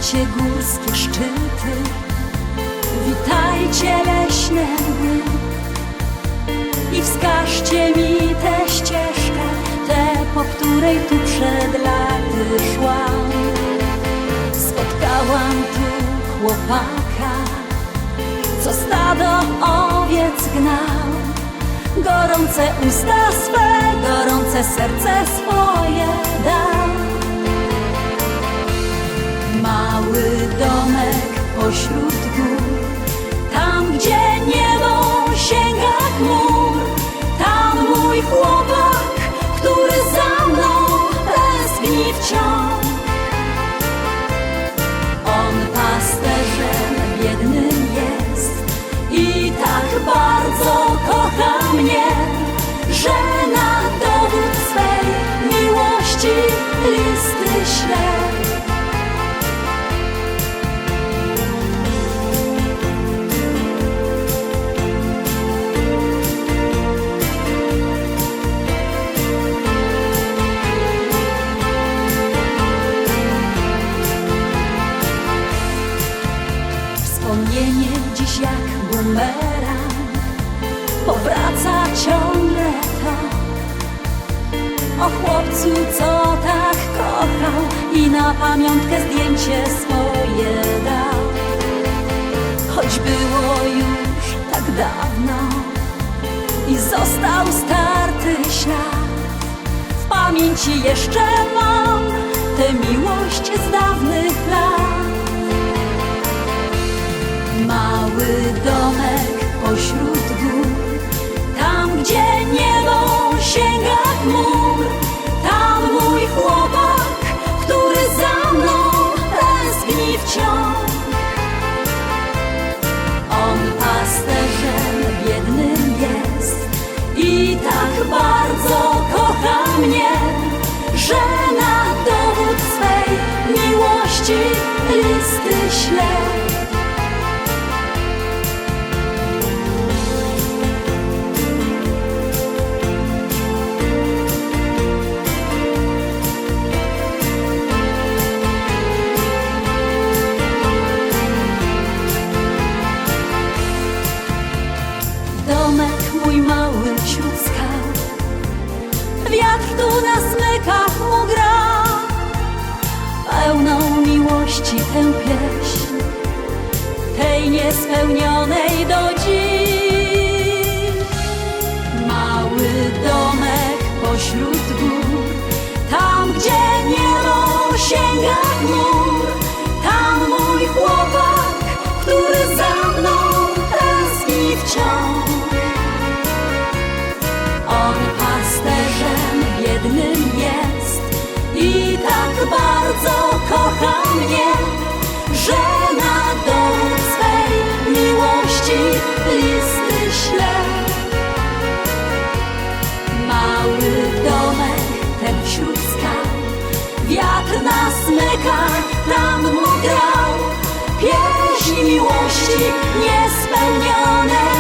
Witajcie górskie szczyty, witajcie leśne mgły i wskażcie mi tę ścieżkę, tę, po której tu przed laty szłam. Spotkałam tu chłopaka, co stado owiec gnał. Gorące usta swe, gorące serce swoje dał. Mały domek pośród gór, tam gdzie niebo sięga chmur. Tam mój chłopak, który za mną tęskni wciąż. On pasterzem biednym jest i tak bardzo kocha mnie, że na dowód swej miłości listy śle. Wspomnienie dziś jak bumerang powraca ciągle to o chłopcu, co tak kochał i na pamiątkę zdjęcie swoje dał. Choć było już tak dawno i został starty ślad, w pamięci jeszcze mam tę miłość z dawnych lat. Mały domek pośród gór, tam gdzie niebo sięga chmur. Tam mój chłopak, który za mną tęskni wciąż. On pasterzem biednym jest i tak bardzo kocha mnie, że na dowód swej miłości listy śle. Domek mój mały wśród skał, wiatr tu na smykach mu gra. Pełną miłości tę pieśń, tej niespełnionej do dziś. Mały domek pośród gór, tam gdzie niebo sięga chmur. Tam mój chłopak, który za mną tęskni wciąż. On pasterzem biednym jest i tak bardzo kocha mnie, że na dowód swej miłości listy śle. Mały domek ten wśród skał, wiatr na smykach tam mu grał. Pieśń miłości niespełnione